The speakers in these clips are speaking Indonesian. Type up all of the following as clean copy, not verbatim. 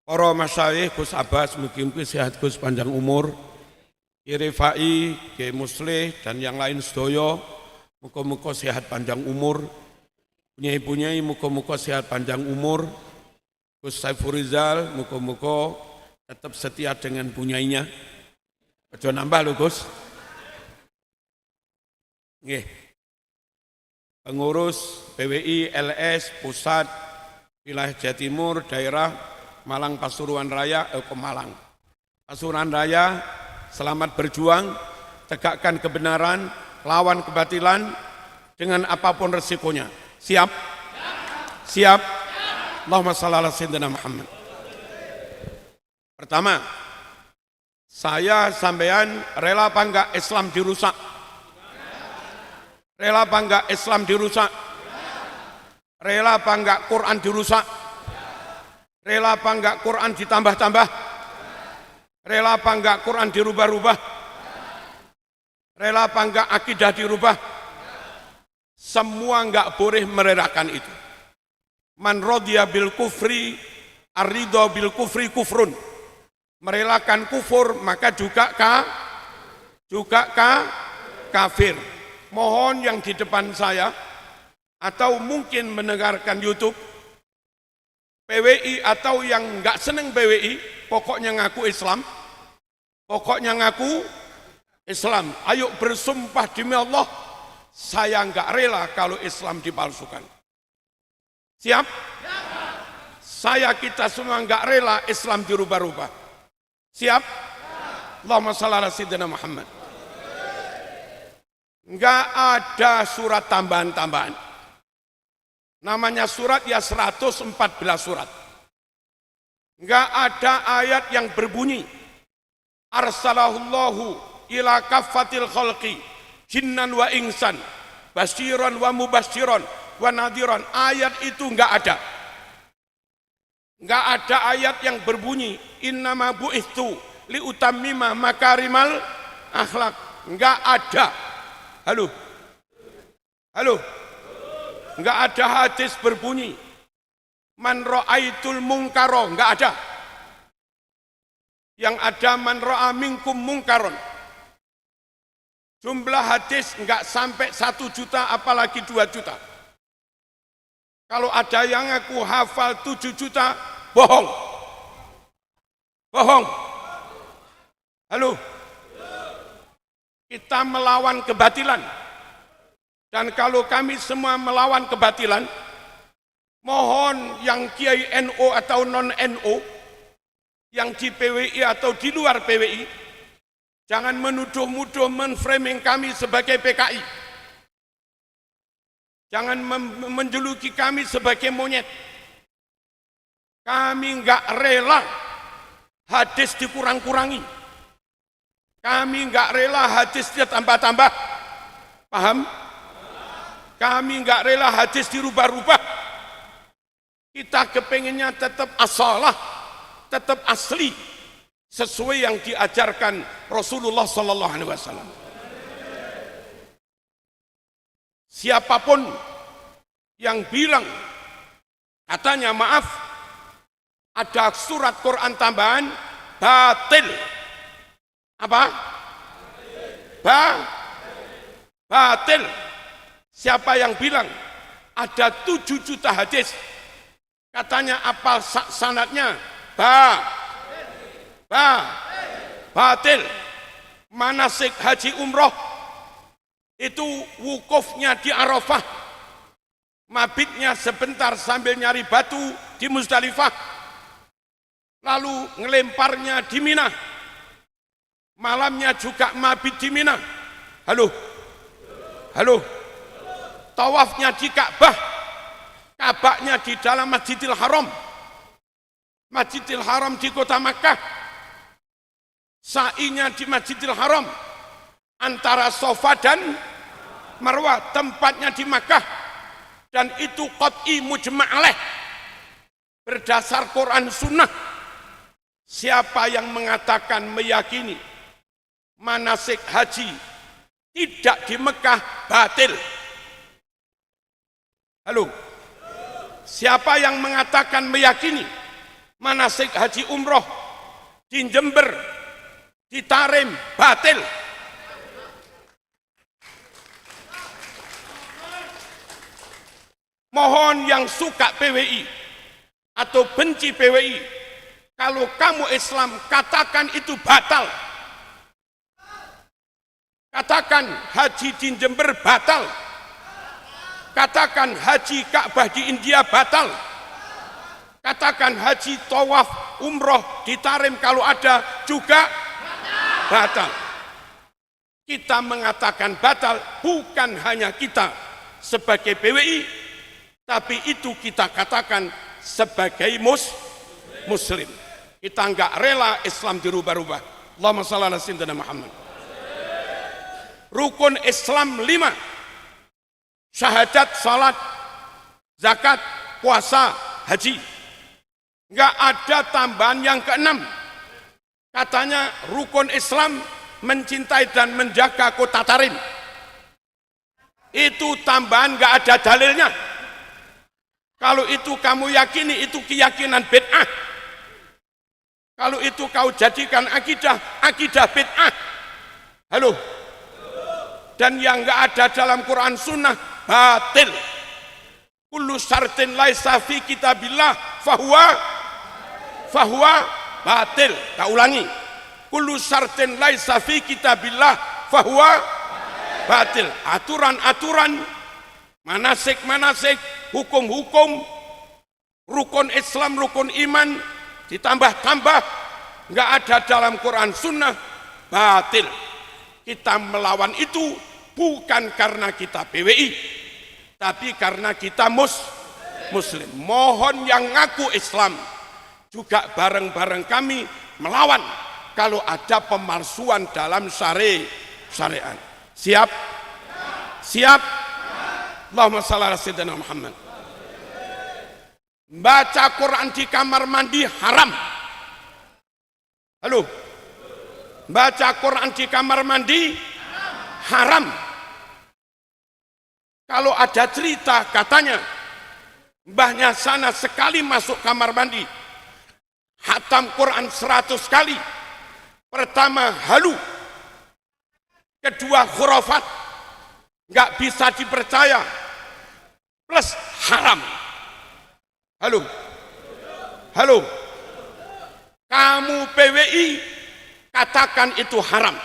Para masyayikh Gus Abbas, mugi-mugi sehat Gus, panjang umur. Irifai, Ki Muslih dan yang lain sedaya, muga-muga sehat panjang umur. Punyai-punyai muga-muga sehat panjang umur. Gus Saiful Rizal muga-muga tetap setia dengan punyainya. Aja nambah lho Gus. Nggih. Pengurus PWI LS Pusat Wilayah Jawa Timur daerah Malang Pasuruan Raya, Pasuruan Raya, selamat berjuang, tegakkan kebenaran, lawan kebatilan dengan apapun resikonya. Siap? Siap? Allahumma shalli ala sayyidina Muhammad. Pertama, saya sampean rela apa enggak Islam dirusak? Rela apa enggak Islam dirusak? Rela apa enggak Quran dirusak? Rela apa enggak Quran ditambah-tambah? Rela apa enggak Quran dirubah-rubah? Rela apa enggak akidah dirubah? Semua enggak boleh merelakan itu. Man radiya bil kufri ar-ridha bil kufri kufrun. Merelakan kufur maka juga kafir. Mohon yang di depan saya atau mungkin mendengarkan YouTube PWI atau yang enggak seneng PWI, pokoknya ngaku Islam, pokoknya ngaku Islam. Ayo bersumpah demi Allah, saya enggak rela kalau Islam dipalsukan. Siap? Saya kita semua enggak rela Islam dirubah-rubah. Siap? Allahumma shalli ala sayyidina Muhammad. Enggak ada surat tambahan-tambahan. Namanya surat ya 114 surat. Enggak ada ayat yang berbunyi arsalahullahu ila kaffatil khalqi jinnan wa insan basyiran wa mubasyiran wa nadhiran. Ayat itu enggak ada. Enggak ada ayat yang berbunyi innama bu'ithu li utammima makarimal akhlak. Enggak ada. Halo. Halo. Enggak ada hadis berbunyi man ra'aitul mungkaro, enggak ada. Yang ada man ra'a minkum mungkaron. Jumlah hadis enggak sampai 1 juta apalagi 2 juta. Kalau ada yang aku hafal 7 juta, bohong. Bohong. Halo. Kita melawan kebatilan. Dan kalau kami semua melawan kebatilan, mohon yang Kiai NU atau non-NU, yang di PWI atau di luar PWI, jangan menuduh-nuduh menframing kami sebagai PKI. Jangan menjuluki kami sebagai monyet. Kami enggak rela hadis dikurang-kurangi. Kami enggak rela hadis ditambah-tambah. Paham? Kami enggak rela hadis dirubah-rubah. Kita kepengennya tetap asalah, tetap asli, sesuai yang diajarkan Rasulullah sallallahu alaihi wasallam. Siapapun yang bilang katanya maaf ada surat Quran tambahan, batil. Apa? Batil. Siapa yang bilang ada 7 juta hadis, katanya apal sanadnya, batil. Manasik haji umroh itu wukufnya di Arafah, mabitnya sebentar sambil nyari batu di Muzdalifah, lalu ngelemparnya di Mina, malamnya juga mabit di Mina. Halo. Tawafnya di Ka'bah, Ka'bahnya di dalam Masjidil Haram, Masjidil Haram di kota Makkah, sa'inya di Masjidil Haram, antara Safa dan Marwah, tempatnya di Makkah, dan itu qat'i mujma' alaih, berdasar Quran Sunnah. Siapa yang mengatakan meyakini manasik haji tidak di Mekah, batil. Halo, siapa yang mengatakan meyakini manasik haji umroh di Jember, di Tarim, batil. Mohon yang suka PWI atau benci PWI, kalau kamu Islam katakan itu batal. Katakan haji di Jember batal. Katakan haji Ka'bah di India batal. Katakan haji tawaf umroh di Tarim kalau ada juga batal. Kita mengatakan batal bukan hanya kita sebagai PWI, tapi itu kita katakan sebagai muslim. Kita enggak rela Islam dirubah-rubah. Allahumma shalli ala sayyidina Muhammad. Rukun Islam 5, syahadat, salat, zakat, puasa, haji. Enggak ada tambahan yang keenam. Katanya rukun Islam mencintai dan menjaga kota Tarim. Itu tambahan enggak ada dalilnya. Kalau itu kamu yakini, itu keyakinan bid'ah. Kalau itu kau jadikan akidah bid'ah. Halo. Dan yang enggak ada dalam Quran Sunnah, batil. Kullu syartin laisa fi kitabillah fahuwa batil. Tak ulangi. Kullu syartin laisa fi kitabillah fahuwa batil. Aturan-aturan, manasik-manasik, hukum-hukum, rukun Islam, rukun iman, ditambah-tambah, enggak ada dalam Quran Sunnah, batil. Kita melawan itu bukan karena kita PWI, tapi karena kita muslim. Mohon yang ngaku Islam juga bareng-bareng kami melawan kalau ada pemalsuan dalam syariat. Siap? Siap? Allahumma shalli ala sayyidina Muhammad. Baca Quran di kamar mandi haram. Halo? Baca Quran di kamar mandi haram. Kalau ada cerita katanya mbahnya sana sekali masuk kamar mandi hatam Quran 100 kali. Pertama halu, kedua khurafat, nggak bisa dipercaya, plus haram. Halo, halo, kamu PWI katakan itu haram.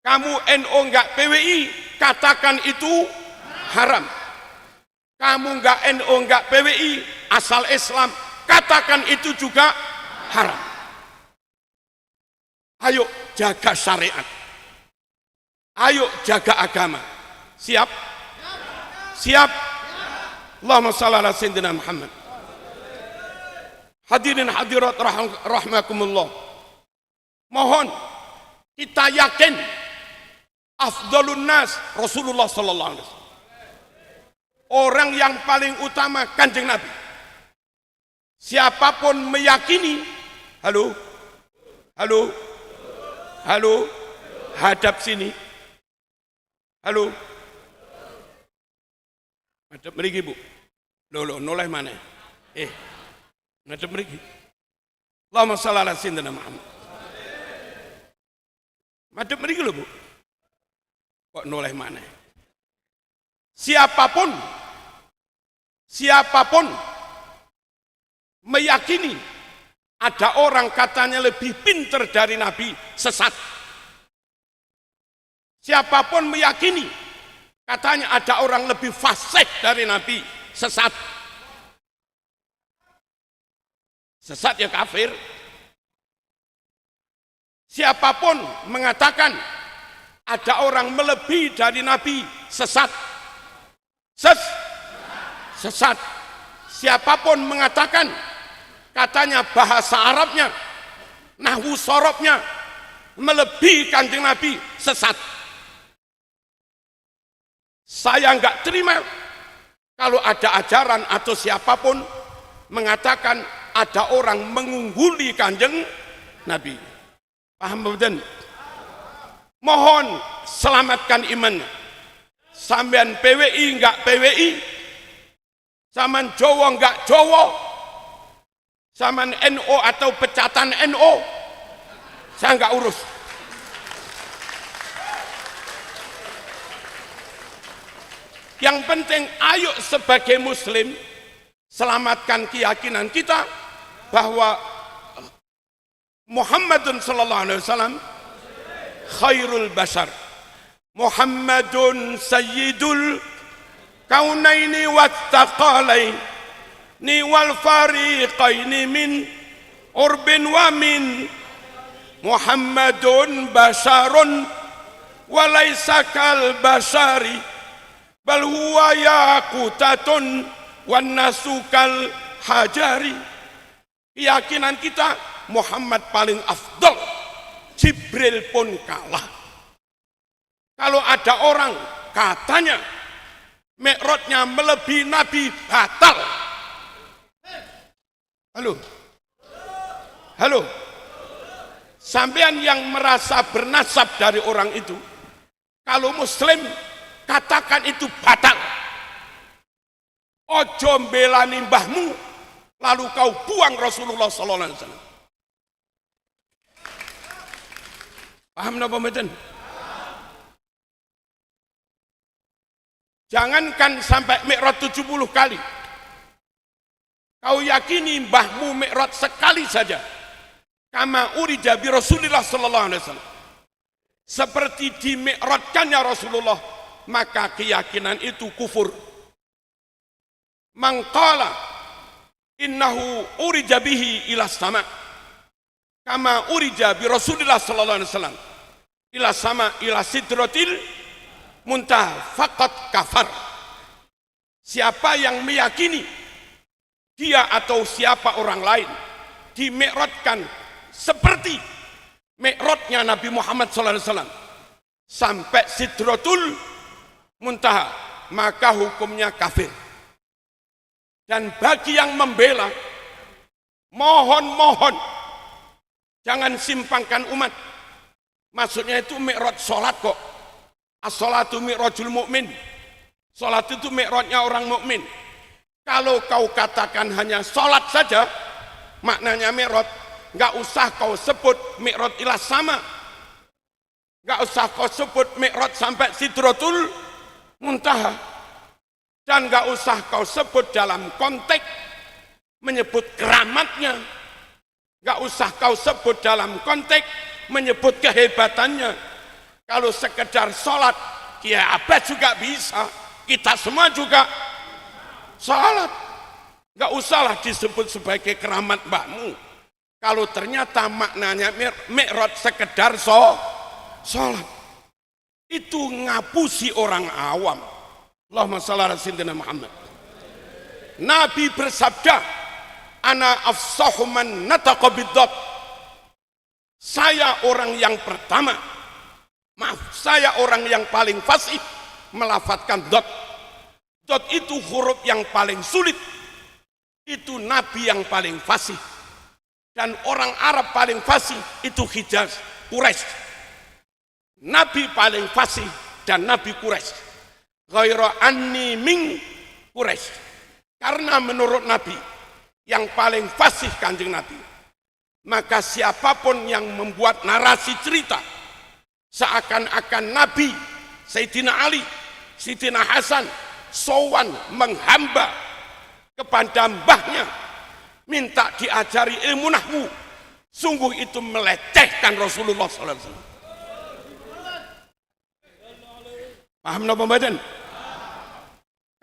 Kamu NU enggak PWI katakan itu haram. Kamu enggak NU enggak PWI asal Islam katakan itu juga haram. Ayo jaga syariat. Ayo jaga agama. Siap? Siap? Allahumma shalli ala sayyidina Muhammad. Hadirin hadirat rahmakumullah. Mohon kita yakin afdalun nas Rasulullah sallallahu alaihi wasallam. Orang yang paling utama Kanjeng Nabi. Siapapun meyakini, halo, halo, halo, hadap sini, halo, hadap mriki Bu, lo noleh mana? Hadap mriki. Allahumma shalli ala sayyidina Muhammad. Madep mriki lho Bu. Kok noleh mana? Siapapun meyakini ada orang katanya lebih pintar dari Nabi, sesat. Siapapun meyakini katanya ada orang lebih fasih dari Nabi, sesat. Sesat ya kafir. Siapapun mengatakan ada orang melebihi dari Nabi, sesat. Sesat. Siapapun mengatakan katanya bahasa Arabnya, nahwu sorobnya melebihi Kanjeng Nabi, sesat. Saya enggak terima kalau ada ajaran atau siapapun mengatakan ada orang mengungguli Kanjeng Nabi. Paham betul? Mohon selamatkan imannya. Sampean PWI enggak PWI, sampean Jawa enggak Jawa, Zaman NO atau pecatan NO, saya nggak urus. Yang penting ayo sebagai muslim selamatkan keyakinan kita bahwa Muhammadun sallallahu alaihi wasallam khairul bashar. Muhammadun sayyidul kaunaini wattaqalaini wal fariqaini min urbin wa min. Muhammadun basharun wa laysa kal bashari bal huwa yaqutatun wan nasu kal hajari. Keyakinan kita Muhammad paling afdal, Jibril pun kalah. Kalau ada orang katanya Mi'rajnya melebihi Nabi, batal. Halo, sampean yang merasa bernasab dari orang itu, kalau muslim katakan itu batal. Ojo mbelani mbahmu lalu kau buang Rasulullah sallallahu alaihi wasallam. Paham napa mboten? Jangankan sampai Mi'raj 70 kali. Kau yakini mbahmu Mi'raj sekali saja. Kama urija bi Rasulillah sallallahu alaihi wasallam. Seperti di Mi'rajkannya Rasulullah, maka keyakinan itu kufur. Mangqala innahu urija bihi ila sama. Kama urija bi Rasulillah sallallahu alaihi wasallam ila sama ila sidratil muntaha faqat kafar. Siapa yang meyakini dia atau siapa orang lain di-mi'rajkan seperti mi'rajnya Nabi Muhammad sallallahu alaihi wasallam sampai sidratul muntaha, maka hukumnya kafir. Dan bagi yang membela, mohon jangan simpangkan umat. Maksudnya itu mi'raj salat kok. As-salatu mi'rajul mu'min. Salat itu mi'rajnya orang mukmin. Kalau kau katakan hanya salat saja maknanya mi'raj, enggak usah kau sebut mi'raj ila sama. Enggak usah kau sebut mi'raj sampai sidratul muntaha. Dan enggak usah kau sebut dalam konteks menyebut keramatnya. Enggak usah kau sebut dalam konteks menyebut kehebatannya. Kalau sekedar sholat, ya apa juga bisa. Kita semua juga sholat. Enggak usahlah disebut sebagai keramat mbakmu. Kalau ternyata maknanya mi'raj sekedar sholat. Itu ngapusi orang awam. Allahumma shalli ala sayyidina Muhammad. Nabi bersabda, ana afsahu man nataqa bid-dad. Saya orang yang pertama, saya orang yang paling fasih melafadzkan dot. Dot itu huruf yang paling sulit. Itu Nabi yang paling fasih. Dan orang Arab paling fasih itu Hijaz, Quraisy. Nabi paling fasih dan Nabi Quraisy. Ghaira anni min Quraisy. Karena menurut Nabi yang paling fasih Kanjeng Nabi, maka siapapun yang membuat narasi cerita seakan-akan Nabi, Sayyidina Ali, Sayyidina Hasan, sowan menghamba kepada mbahnya, minta diajari ilmu nahwu, sungguh itu melecehkan Rasulullah SAW. Paham napa mboten?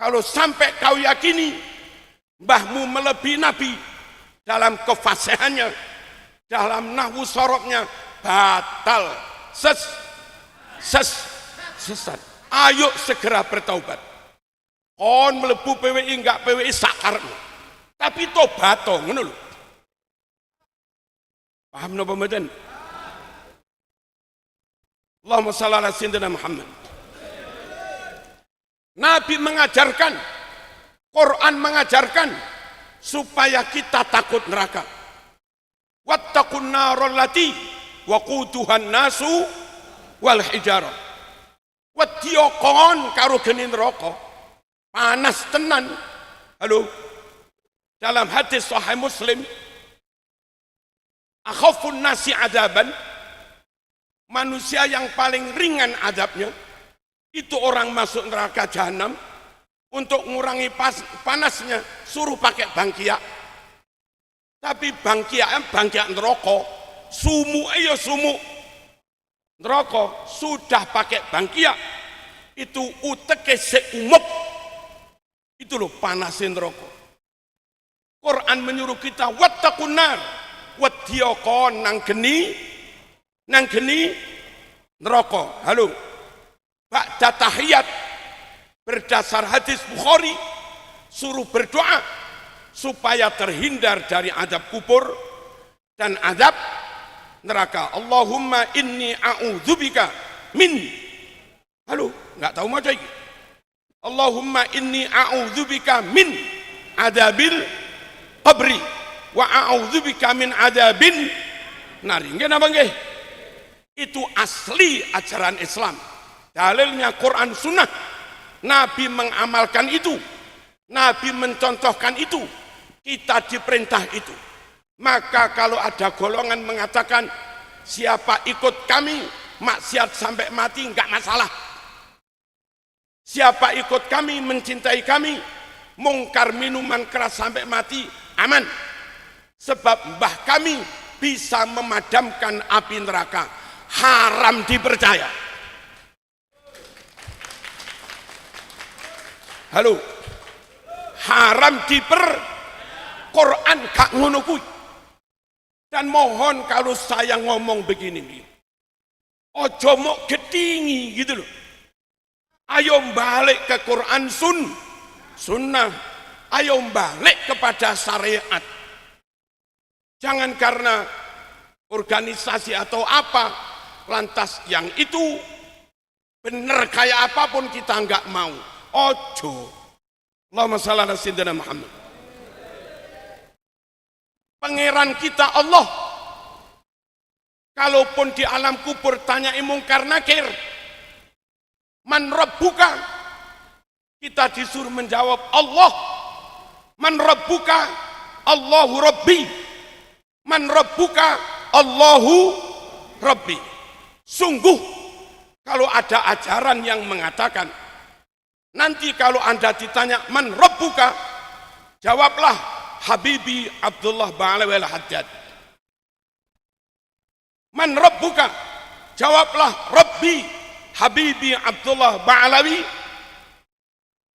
Kalau sampai kau yakini mbahmu melebihi Nabi dalam kefasihannya, dalam nahwu sorobnya, batal, sesat. Ayo segera bertaubat. Kon melebu PWI enggak PWI sakarmu, tapi tobat to, ngono lho. Paham napa mboten? Allahumma shalli ala sayyidina Muhammad. Nabi mengajarkan, Quran mengajarkan supaya kita takut neraka. Wattaqun narol lati waquduhan nasu wal hijarah. Wadiokon karo geni neraka. Panas tenan. Halo. Dalam hadis Sahih Muslim akhafun nasi adaban, manusia yang paling ringan adabnya itu orang masuk neraka jahanam. Untuk mengurangi panasnya suruh pakai bangkia, tapi bangkia neraka, sumu sumu neraka, sudah pakai bangkia itu uteke seumuk, itu loh panasin neraka. Quran menyuruh kita wattaqun nar, wadyaqon nang geni neraka. Halo, ba'da tahiyat, berdasar hadis Bukhari, suruh berdoa supaya terhindar dari azab kubur dan azab neraka. Allahumma inni a'udzubika min, halo, nggak tahu macam ini. Allahumma inni a'udzubika min adabil qabri wa a'udzubika min adabin nari. Nggih napa nggih? Itu asli ajaran Islam. Dalilnya Quran Sunnah. Nabi mengamalkan itu, Nabi mencontohkan itu, kita diperintah itu. Maka kalau ada golongan mengatakan siapa ikut kami maksiat sampai mati, enggak masalah. Siapa ikut kami, mencintai kami, mungkar minuman keras sampai mati, aman. Sebab mbah kami bisa memadamkan api neraka. Haram dipercaya. Halo, haram Quran gak ngono kuwi. Dan mohon kalau saya ngomong begini, ojo mok getingi gitu loh. Ayo balik ke Quran sunnah, ayo balik kepada syariat. Jangan karena organisasi atau apa, lantas yang itu benar kayak apapun kita nggak mau. Ojo. Allahumma shalli ala sayyidina Muhammad. Pangeran kita Allah, kalaupun di alam kubur tanya mungkar nakir, man rabbuka, kita disuruh menjawab Allah. Man rabbuka, Allahu rabbi. Man rabbuka, Allahu rabbi. Sungguh kalau ada ajaran yang mengatakan nanti kalau Anda ditanya man rabbuka, jawablah Habibi Abdullah Ba'alawi al-Haddad. Man rabbuka, jawablah Rabbi Habibi Abdullah Ba'alawi.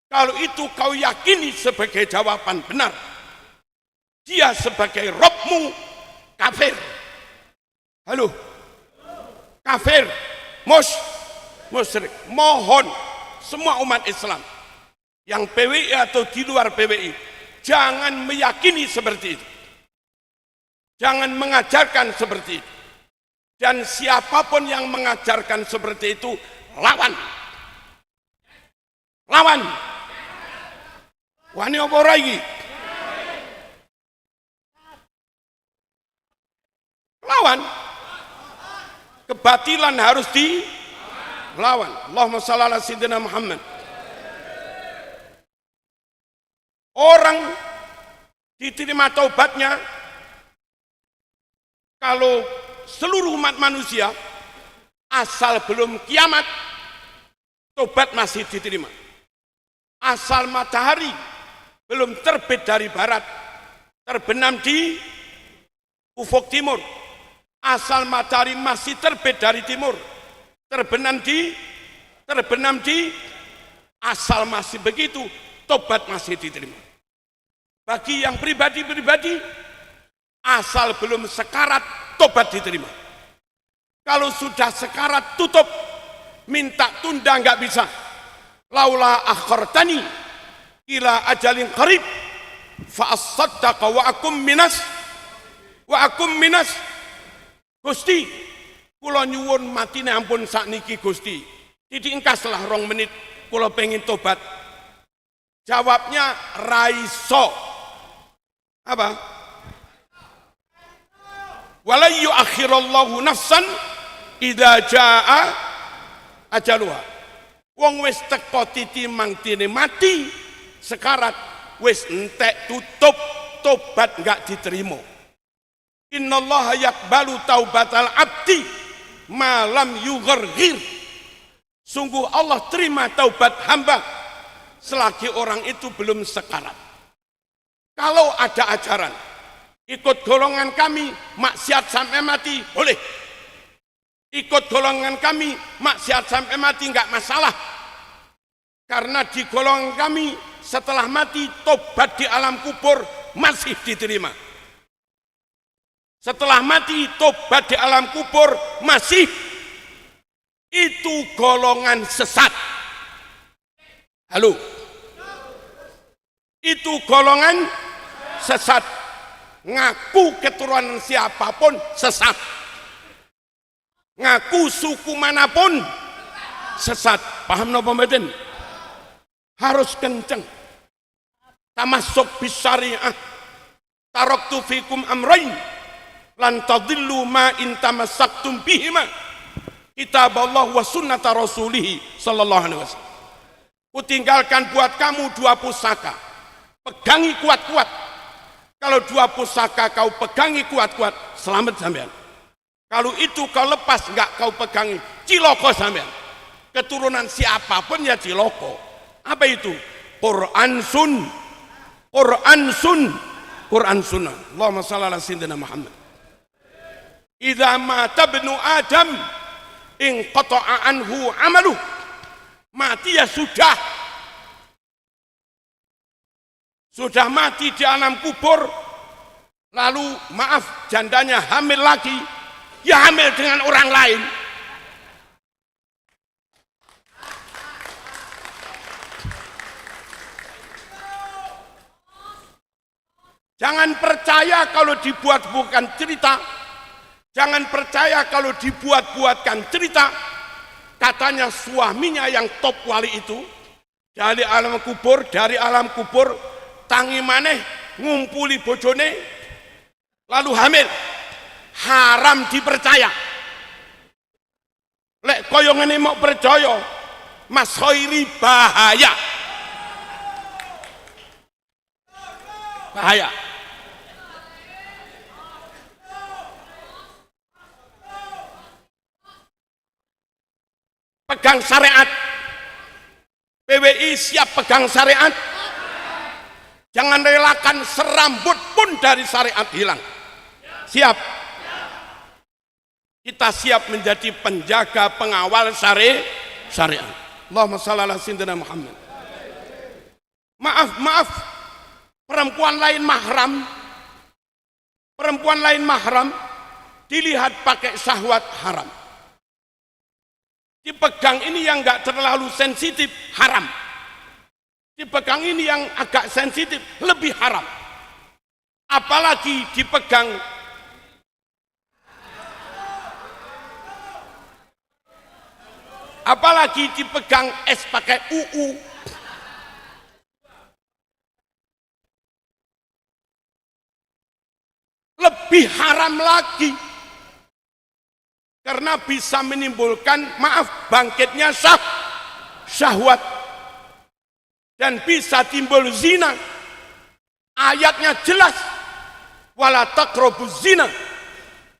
Kalau itu kau yakini sebagai jawaban benar, dia sebagai Rabbmu kafir. Halo, kafir, musyrik. Mohon semua umat Islam yang PWI atau di luar PWI jangan meyakini seperti itu, jangan mengajarkan seperti itu, dan siapapun yang mengajarkan seperti itu lawan. Wani apa ora iki? Lawan. Kebatilan harus dilawan. Allahumma shalli ala sayyidina Muhammad. Orang diterima taubatnya kalau seluruh umat manusia asal belum kiamat, tobat masih diterima. Asal matahari belum terbit dari barat, terbenam di ufuk timur. Asal matahari masih terbit dari timur, terbenam di asal masih begitu, tobat masih diterima. Bagi yang pribadi-pribadi, asal belum sekarat, tobat diterima. Kalau sudah sekarat, tutup, minta tunda nggak bisa. Laula akhartani ila ajalin qarib fa as-saddaqa wa akum minas Gusti, kula nyuwun matine ampun sakniki Gusti. Titik engkaslah 2 menit kula pengen tobat. Jawabnya raiso. Apa? Wala yu'akhirallahu nafsan idza jaa ajaluha. Wong wis teko titimang dene mati, sekarat wis entek tutup, tobat enggak diterima. Innallaha yaqbalu taubatal abdi malam yugharghir. Sungguh Allah terima taubat hamba selagi orang itu belum sekarat. Kalau ada ajaran ikut golongan kami maksiat sampai mati boleh, ikut golongan kami maksiat sampai mati enggak masalah, karena di golongan kami setelah mati tobat di alam kubur masih diterima. Setelah mati tobat di alam kubur masih. Itu golongan sesat. Halo, itu golongan sesat. Ngaku keturunan siapapun sesat, ngaku suku manapun sesat. Paham napa mboten? Harus kenceng. Tamassuk bisyariah. Taraktu fikum amrayn lan tadillu ma in tamassaktum bihima, kitab Allah wa sunnata rasulih sallallahu alaihi wasallam. Kutinggalkan buat kamu dua pusaka, pegangi kuat-kuat. Kalau dua pusaka kau pegangi kuat-kuat, selamat sampean. Kalau itu kau lepas enggak kau pegangi, ciloko sampean. Keturunan siapapun ya ciloko. Apa itu? Quran sun, Quran sun, Quran sunnah. Allahumma shalli ala sayyidina Muhammad. Idza mata ibnu Adam inqata'a anhu amaluh. Mati ya sudah mati di alam kubur. Lalu maaf, jandanya hamil lagi, ya hamil dengan orang lain. Jangan percaya kalau dibuat-buatkan cerita. Jangan percaya kalau dibuat-buatkan cerita. Katanya suaminya yang top wali itu dari alam kubur tangi maneh ngumpuli bojone lalu hamil. Haram dipercaya. Lek koyo ngene mau percaya, Mas Khairi bahaya. Bahaya. Pegang syariat. PWI siap pegang syariat. Jangan relakan serambut pun dari syariat hilang. Siap. Kita siap menjadi penjaga pengawal syariat. Allahumma shalli ala sayyidina Muhammad. Maaf, perempuan lain mahram dilihat pakai syahwat haram. Dipegang ini yang enggak terlalu sensitif haram. Dipegang ini yang agak sensitif lebih haram. Apalagi dipegang es pakai UU. Lebih haram lagi. Karena bisa menimbulkan bangkitnya syahwat dan bisa timbul zina. Ayatnya jelas, wala taqrabuz zina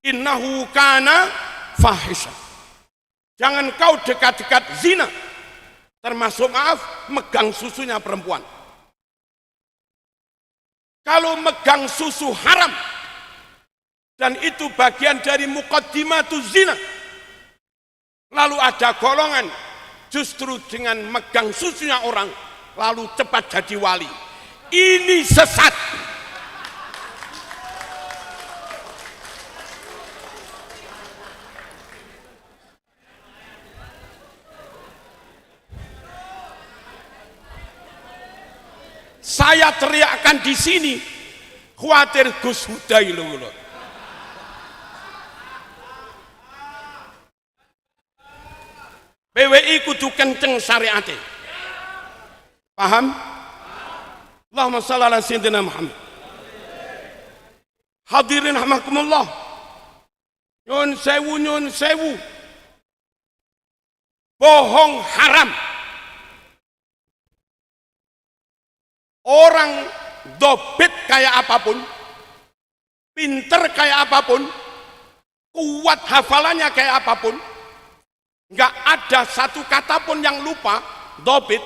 innahu kana fahisha. Jangan kau dekat-dekat zina, termasuk megang susunya perempuan. Kalau megang susu haram, dan itu bagian dari muqaddimatuz zina. Lalu ada golongan justru dengan megang susunya orang lalu cepat jadi wali. Ini sesat. Saya teriakkan di sini khawatir Gus Hudai loh. PWI kudu kenceng syariatnya. Paham? Allahumma shalli ala sayyidina Muhammad. Hadirin rahmakumullah. Nyun sewu. Bohong haram. Orang dobit kayak apapun, pinter kayak apapun, kuat hafalannya kayak apapun, nggak ada satu kata pun yang lupa, dobit.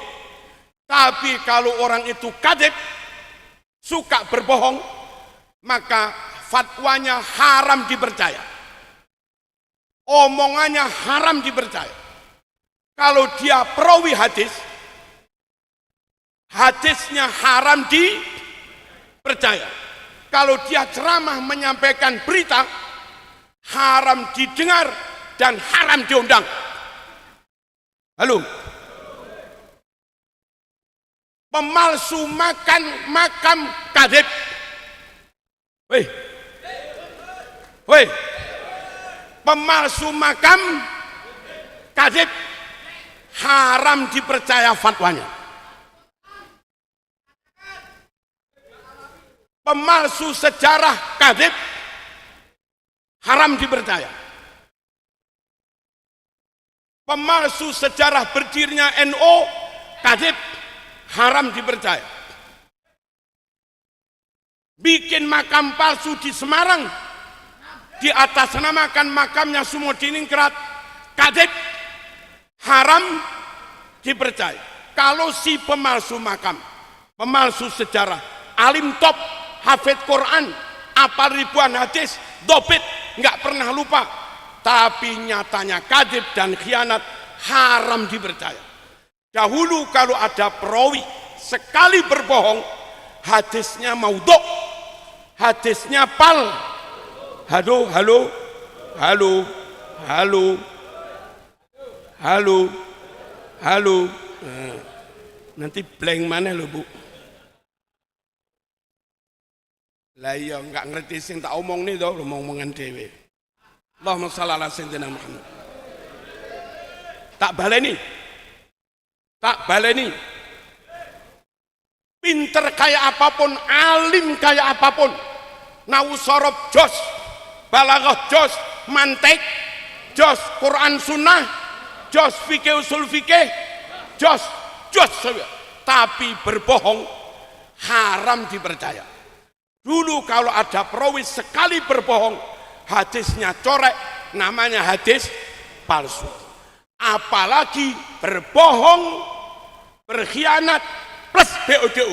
Tapi kalau orang itu kadzib, suka berbohong, maka fatwanya haram dipercaya. Omongannya haram dipercaya. Kalau dia perawi hadis, hadisnya haram dipercaya. Kalau dia ceramah menyampaikan berita, haram didengar dan haram diundang. Halo? Pemalsu makan makam kadzib. Woi. Woi. Pemalsu makam kadzib, haram dipercaya fatwanya. Pemalsu sejarah kadzib, haram dipercaya. Pemalsu sejarah berdirinya NU kadzib, haram dipercaya. Bikin makam palsu di Semarang, di atas namakan makamnya Sumodiningrat, kadzib, haram dipercaya. Kalau si pemalsu makam, pemalsu sejarah, alim top, hafid Quran, apal ribuan hadis, dobit, nggak pernah lupa, tapi nyatanya kadzib dan khianat, haram dipercaya. Dahulu kalau ada perawi sekali berbohong, hadisnya maudhu', hadisnya pal. Halo, halo, halo, halo, halo, halo. Nanti blank mana lo Bu? Lah iya nggak ngerti sing tak omong nih toh, lo mau omongan dewe. Allahumma shalli ala sayyidina Muhammad. Tak baleni. Tak baleni. Pinter kayak apapun, alim kayak apapun, nawu sorob jos, balaghah jos, mantek jos, Quran sunnah jos, fikih usul fikih jos, tapi berbohong haram dipercaya. Dulu kalau ada perawi sekali berbohong, hadisnya corek, namanya hadis palsu. Apalagi berbohong, berkhianat plus BODO.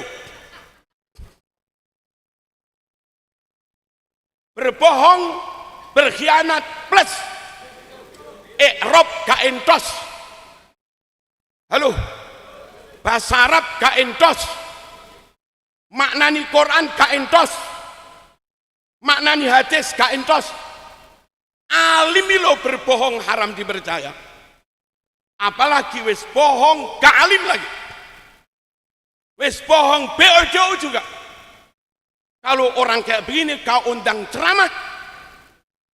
Berbohong, berkhianat plus i'rab gak entos. Halo, bahasa Arab gak entos, maknani Quran gak entos, maknani hadis gak entos. Alimi lo berbohong haram dipercaya, apalagi wis bohong gak alim lagi, wis bohong BODO juga. Kalau orang kayak begini kau undang ceramah,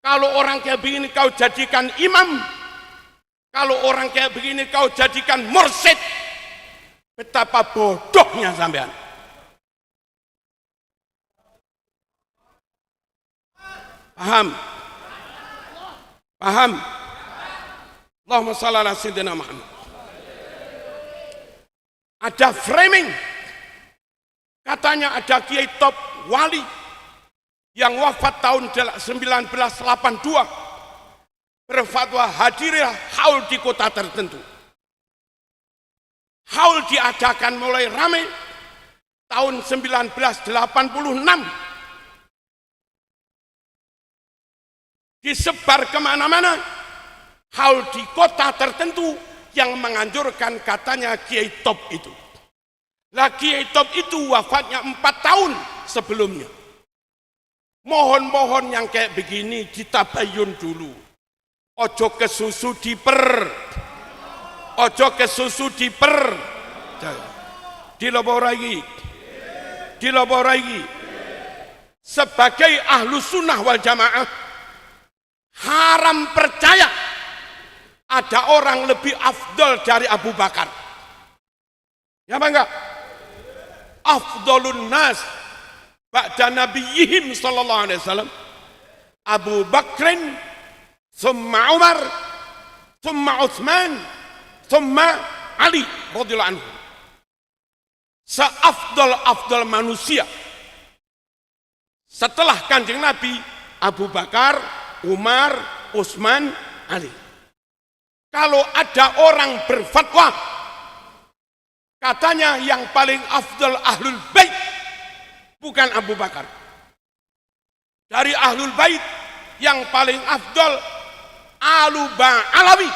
kalau orang kayak begini kau jadikan imam, kalau orang kayak begini kau jadikan mursyid, betapa bodohnya sampean. Paham? Paham? Allahumma shalli ala sayyidina Muhammad. Ada framing, katanya ada kiai top wali yang wafat tahun 1982 berfatwa hadirilah haul di kota tertentu. Haul diadakan mulai ramai tahun 1986, disebar kemana-mana. Haul di kota tertentu yang menganjurkan katanya kiai top itu. Lah kiai top itu wafatnya 4 tahun sebelumnya. Mohon-mohon yang kayak begini ditabayun dulu. Ojo kesusu diper, ojo kesusu diper, diloborai, diloborai. Sebagai ahlu sunnah wal jamaah, haram percaya ada orang lebih afdol dari Abu Bakar. Ya apa enggak? Afdolun nas ba'da nabiyihim sallallahu alaihi wasallam Abu Bakrin, thumma Umar, thumma Utsman, thumma Ali radhiyallahu anhu. Seafdal-afdal manusia, Setelah Kanjeng Nabi, Abu Bakar, Umar, Utsman, Ali. Kalau ada orang berfatwa, katanya yang paling afdal Ahlul Bait, bukan Abu Bakar. Dari Ahlul Bait, yang paling afdal Alawi.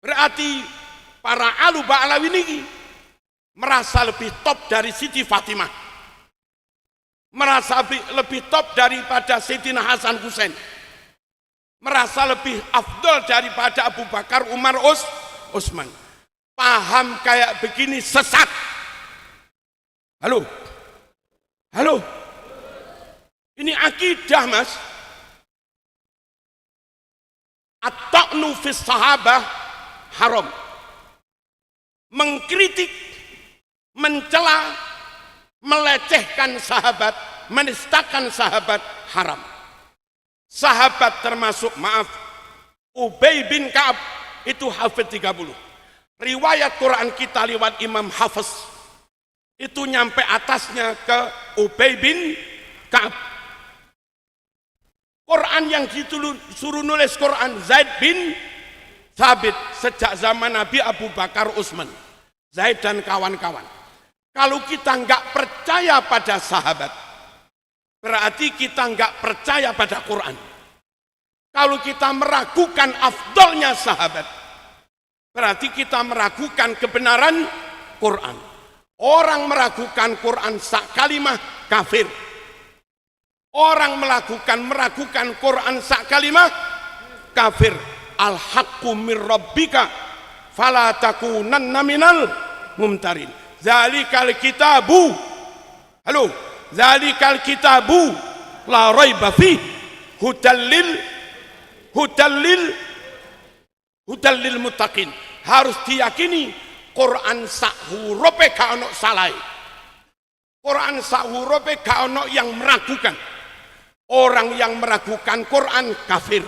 Berarti para Alawi ini merasa lebih top dari Siti Fatimah, merasa lebih top daripada Sayyidina Hasan Husain, merasa lebih afdal daripada Abu Bakar, Umar, Utsman. Paham kayak begini sesat. Halo, halo, ini akidah, Mas. At-ta'nu fis sahabah haram. Mengkritik, mencela, melecehkan sahabat, menistakan sahabat haram. Sahabat termasuk, maaf, Ubay bin Ka'ab itu hafid 30. Riwayat Quran kita lewat Imam Hafiz itu nyampe atasnya ke Ubay bin Ka'ab. Quran yang disuruh nulis Quran Zaid bin Thabit sejak zaman Nabi, Abu Bakar, Utsman, Zaid dan kawan-kawan. Kalau kita nggak percaya pada sahabat, berarti kita nggak percaya pada Quran. Kalau kita meragukan afdolnya sahabat, berarti kita meragukan kebenaran Quran. Orang meragukan Quran sak kalimah kafir. Orang meragukan Quran sak kalimah kafir. Al-haqqu mir rabbika fala takunanna minal mumtarin. Zalikal kitabu, halo, zalikal kitabu la raiba fi hudallil muttaqin. Harus diyakini Quran sak hurufe ka ono salai. Quran sak hurufe ka ono yang meragukan. Orang yang meragukan Quran kafir.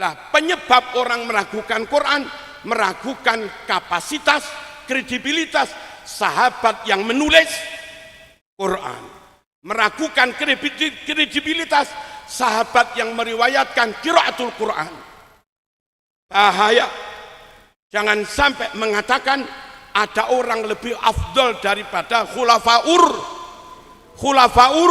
Lah, penyebab orang meragukan Quran, meragukan kapasitas, kredibilitas sahabat yang menulis Quran, meragukan kredibilitas sahabat yang meriwayatkan qiraatul Quran. Bahaya. Jangan sampai mengatakan ada orang lebih afdal daripada khulafaur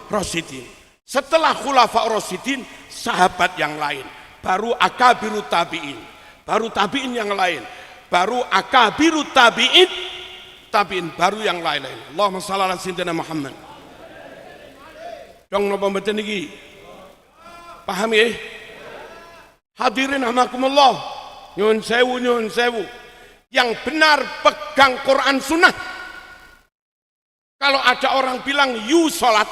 Rasyidin. Setelah khulafaur Rasyidin, sahabat yang lain, baru akabiru tabi'in, baru tabi'in yang lain, baru akabiru tabi'in, baru yang lain-lain. Allahumma shalli ala sayyidina Muhammad. Dong napa mboten niki? Paham ya? Hadirin rahimakumullah. Nyun sewu. Yang benar pegang Quran Sunnah. Kalau ada orang bilang you sholat,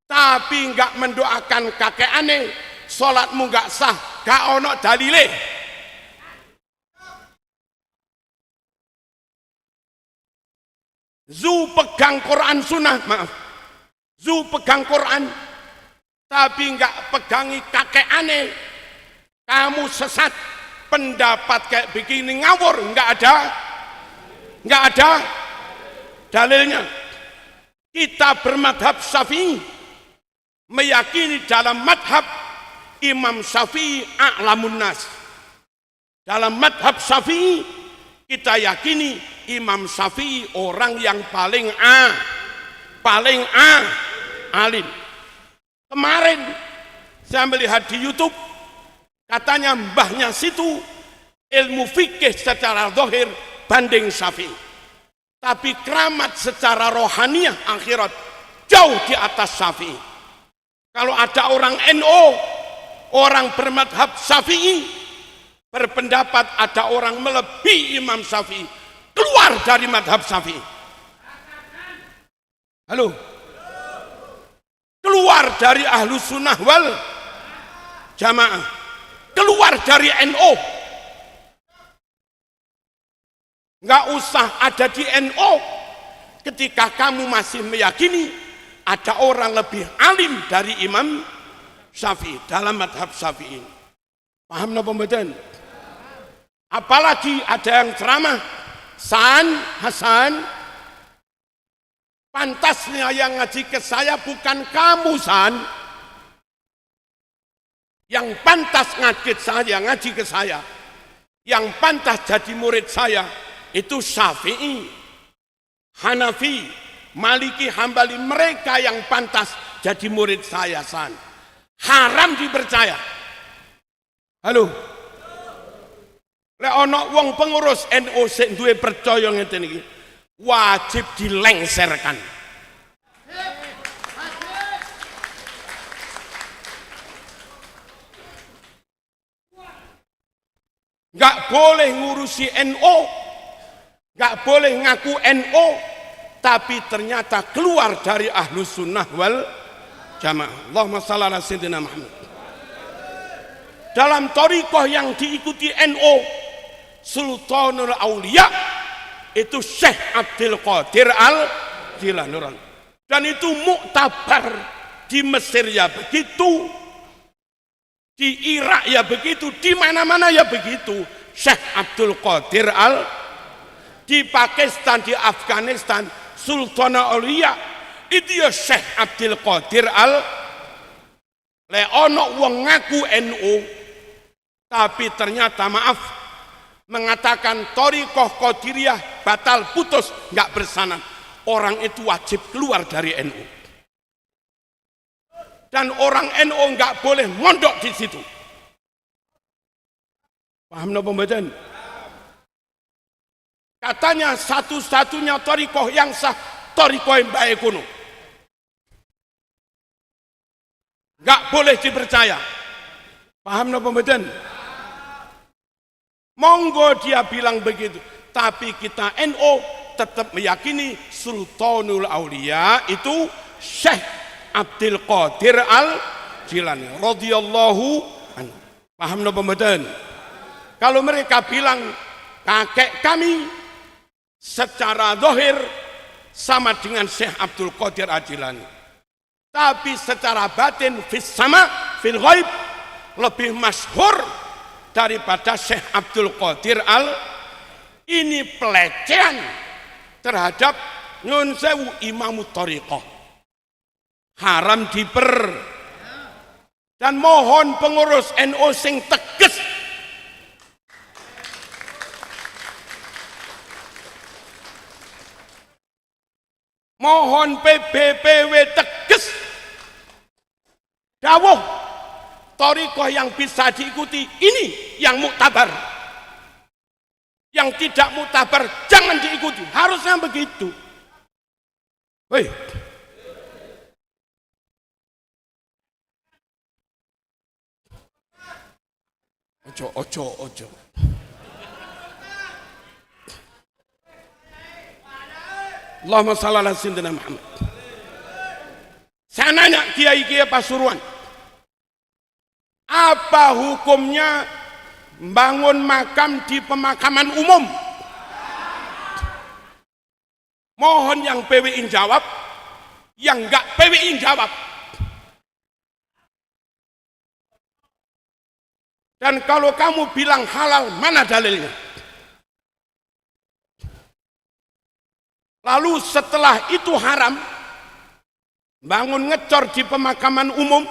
tapi enggak mendoakan kakek aneh, sholatmu enggak sah, gak ono dalile. Zu pegang Quran Sunnah, maaf. Zu pegang Quran, tapi enggak pegangi kakek aneh, kamu sesat. Pendapat kayak begini ngawur, enggak ada dalilnya. Kita bermadhab Syafi'i, meyakini dalam madhab Imam Syafi'i a'lamun nas. Dalam madhab Syafi'i kita yakini Imam Syafi'i orang yang paling alim. Kemarin saya melihat di YouTube, katanya mbahnya situ ilmu fikih secara zahir banding Syafi'i, tapi keramat secara rohaniah akhirat jauh di atas Syafi'i. Kalau ada orang NO, orang bermadhab Syafi'i, berpendapat ada orang melebihi Imam Syafi'i, keluar dari madhab Syafi'i. Halo, keluar dari ahlu sunnah wal jamaah, keluar dari NO. Nggak usah ada di NO ketika kamu masih meyakini ada orang lebih alim dari Imam Syafi'i dalam madhab Syafi'i. Paham napa mboten? Apalagi ada yang ceramah Hasan Pantasnya yang ngaji ke saya bukan kamu, San. Yang pantas ngaji ke saya, yang pantas jadi murid saya itu Syafi'i, Hanafi, Maliki, Hambali. Mereka yang pantas jadi murid saya, San. Haram dipercaya. Halo. Lek ana wong pengurus NU sing duwe percaya ngeten iki, wajib dilengserkan. Nggak boleh ngurusi NU, nggak boleh ngaku NU, tapi ternyata keluar dari Ahlus Sunnah wal Jamaah. Allahumma shalli ala sayyidina Muhammad. Dalam thariqah yang diikuti NU, Sultanul Aulia itu Syekh Abdul Qadir Al-Jilani, dan itu muktabar. Di Mesir ya begitu, di Irak ya begitu, di mana-mana ya begitu. Syekh Abdul Qadir di Pakistan, di Afghanistan, Sultan Aulia itu ya Syekh Abdul Qadir Le ono wong ngaku NU, tapi ternyata maaf mengatakan thariqah Qadiriyah batal, putus, nggak bersanad. Orang itu wajib keluar dari NU. Dan orang NU nggak boleh mondok di situ. Paham no pembacaan? Katanya satu-satunya thariqah yang sah, thariqah yang baik kuno. Nggak boleh dipercaya. Paham no pembacaan? Monggo dia bilang begitu, tapi kita NU tetap meyakini Sultanul Aulia itu Syekh Abdul Qadir Al-Jilani radhiyallahu anhu. Paham no pembacaan? Kalau mereka bilang kakek kami secara zahir sama dengan Syekh Abdul Qadir Al-Jilani, tapi secara batin fis sama fil ghaib lebih masyhur daripada Syekh Abdul Qadir ini pelecehan terhadap nyun sewu imamu thariqah, haram dan mohon pengurus NU sing tegas, mohon PBPW tegas dawuh thariqah yang bisa diikuti ini yang muktabar, yang tidak muktabar jangan diikuti, harusnya begitu. Hei, ojo. Allahumma shalli ala sayyidina Muhammad. Saya nanya kiai-kiai Pasuruan, apa hukumnya bangun makam di pemakaman umum? Mohon yang PWI jawab, yang enggak PWI jawab. Dan kalau kamu bilang halal, mana dalilnya? Lalu setelah itu haram, bangun ngecor di pemakaman umum,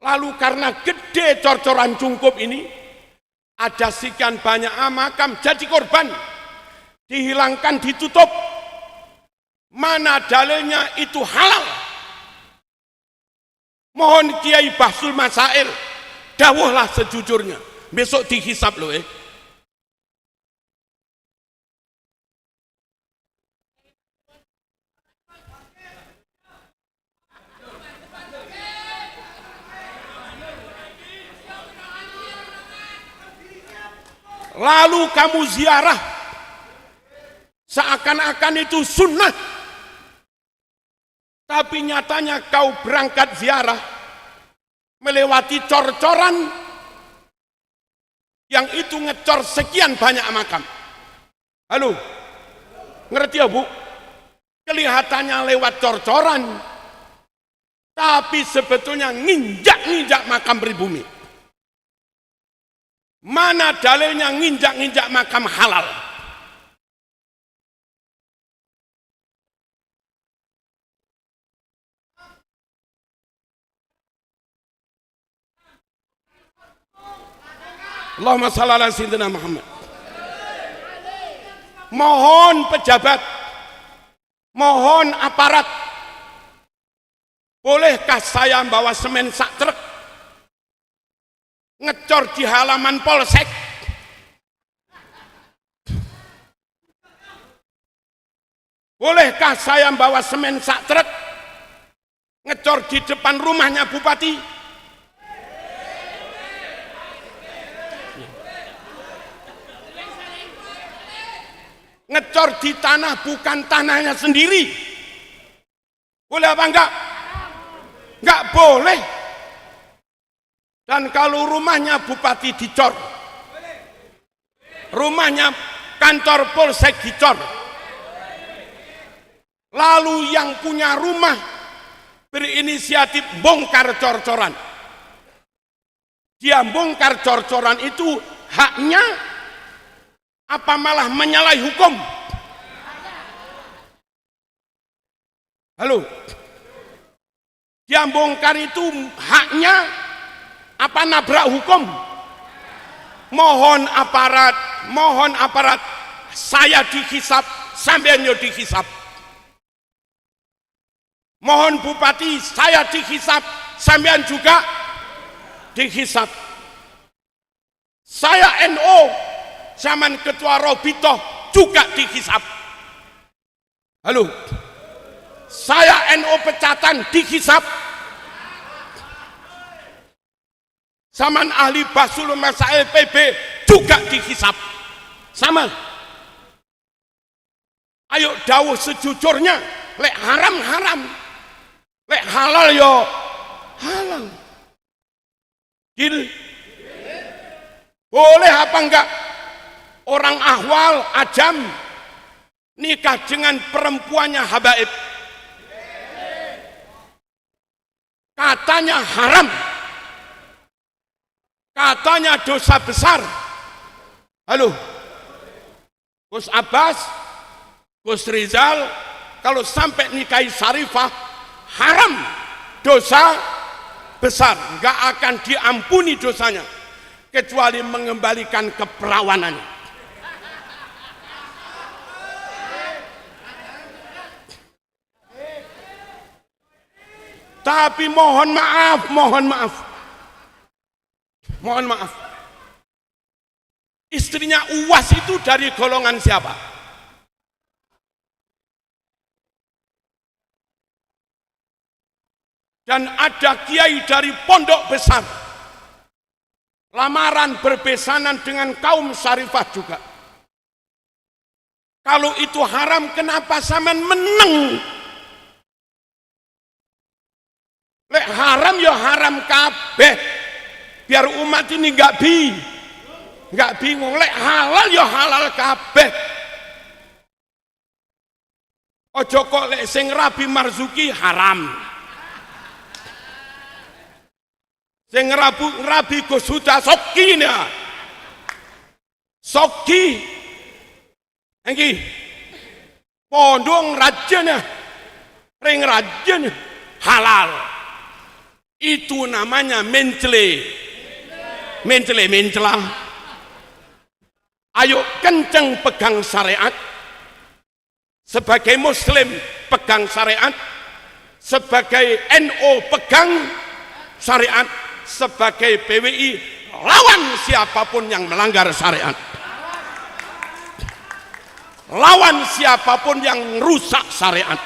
lalu karena gede cor-coran cungkup ini, ada sekian banyak makam jadi korban, dihilangkan, ditutup. Mana dalilnya itu halal? Mohon Kiai Bahsul Masail, dawuhlah sejujurnya, besok dihisab loh Lalu kamu ziarah seakan-akan itu sunnah, tapi nyatanya kau berangkat ziarah melewati cor-coran yang itu ngecor sekian banyak makam. Halo, ngerti ya Bu? Kelihatannya lewat cor-coran, tapi sebetulnya nginjak-nginjak makam pribumi. Mana dalilnya nginjak-nginjak makam halal? Allahumma shalli ala sayyidina Muhammad. Mohon pejabat, mohon aparat, bolehkah saya bawa semen sak truk ngecor di halaman polsek? Bolehkah saya bawa semen sak truk ngecor di depan rumahnya bupati? Ngecor di tanah bukan tanahnya sendiri. Boleh apa enggak? Enggak boleh. Dan kalau rumahnya bupati dicor, rumahnya kantor polsek dicor, lalu yang punya rumah berinisiatif bongkar cor-coran, dia bongkar cor-coran itu haknya apa malah menyalahi hukum? Halo, dia bongkar itu haknya apa nabrak hukum? Mohon aparat, saya dihisap, sampean yo dihisap. Mohon bupati, saya dihisap, sampean juga dihisap. Saya NO, zaman ketua Robito juga dihisap. Halo, saya NO Pecatan dihisap. Zaman ahli Basul Masail PB juga dihisap. Sama. Ayo dawuh sejujurnya, lek haram haram, lek halal yo halal. Deal. Boleh apa enggak orang ahwal ajam nikah dengan perempuannya habaib? Katanya haram, katanya dosa besar. Halo, Gus Abbas, Gus Rizal, kalau sampai nikahi Syarifah haram, dosa besar, nggak akan diampuni dosanya kecuali mengembalikan keperawanannya. Tapi mohon maaf, istrinya Uwas itu dari golongan siapa? Dan ada kiai dari pondok besar lamaran berbesanan dengan kaum Syarifah juga. Kalau itu haram, kenapa sampean meneng? Lek haram ya haram kabeh, biar umat ini nggak bingung. Lek halal ya halal kabeh. Ojo kok lek sing Rabi Marzuki haram, sing Rabi Gosuda Soki nih, Soki, engki pondong rajanya, ring rajanya halal. Itu namanya mencela. Ayo kenceng pegang syariat. Sebagai muslim pegang syariat, sebagai NO pegang syariat, sebagai PWI lawan siapapun yang melanggar syariat, lawan siapapun yang rusak syariat.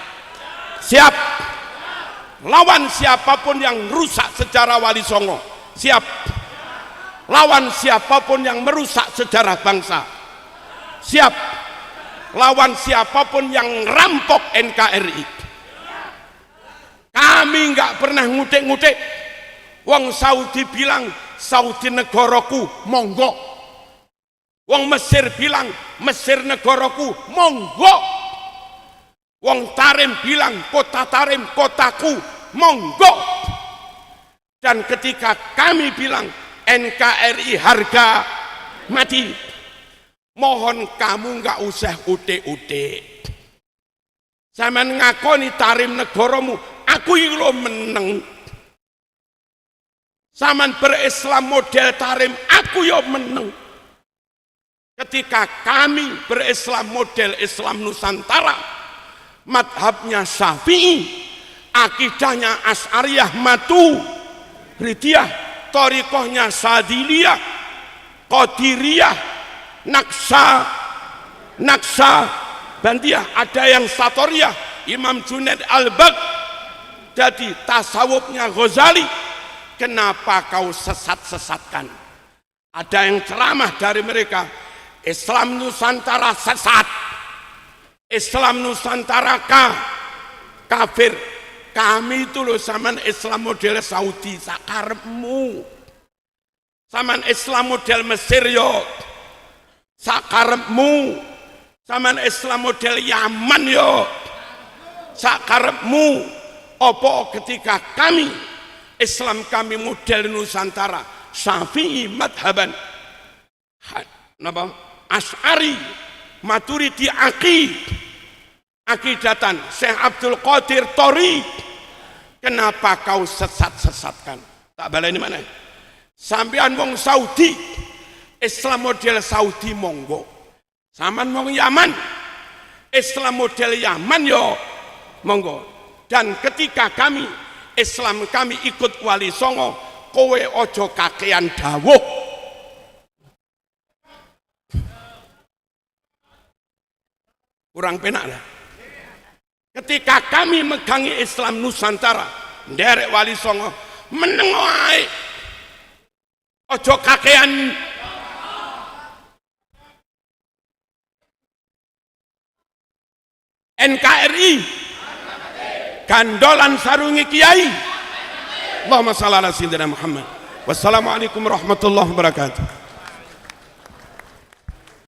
Siap. Lawan siapapun yang rusak sejarah Wali Songo, siap. Lawan siapapun yang merusak sejarah bangsa, siap. Lawan siapapun yang rampok NKRI. Kami nggak pernah ngutik-ngutik. Wong Saudi bilang Saudi negaraku, monggo. Wong Mesir bilang Mesir negaraku, monggo. Wong Tarim bilang kota Tarim kotaku, monggo. Dan ketika kami bilang NKRI harga mati, mohon kamu nggak usah utik-utik. Sampeyan ngakoni Tarim negaramu, aku iki lho meneng. Saman berislam model tarim, aku yo meneng. Ketika kami berislam model Islam Nusantara, madhabnya Syafi'i, akidahnya Asy'ariyah Maturidiyah, thariqahnya Sadiliyah, Qadiriyah, Naqsabandiyah, ada yang Satoriyah, Imam Junaid al-Baghdadi, tasawufnya Ghazali. Kenapa kau sesat-sesatkan? Ada yang ceramah dari mereka, Islam Nusantara sesat, Islam Nusantara kafir. Kami itu loh zaman Islam model Saudi, sakarepmu. Zaman Islam model Mesir yo, sakarepmu. Zaman Islam model Yaman yo, sakarepmu. Opo ketika kami Islam kami model Nusantara, Syafi'i madhaban, Asy'ari, Maturidi akidatan, Syekh Abdul Qadir Thori. Kenapa kau sesat-sesatkan? Tak baleni mana? Sampean wong Saudi, Islam model Saudi monggo. Saman wong Yaman, Islam model Yaman yo monggo. Dan ketika kami Islam kami ikut Wali Songo, kowe ojo kakean dawuh. Kurang penak lah. Ketika kami megangi Islam Nusantara, nderek Wali Songo, meneng wae. Ojo kakean. NKRI gandolan sarungi kiai. Allahumma shalli ala sayyidina Muhammad. Wassalamualaikum warahmatullahi wabarakatuh.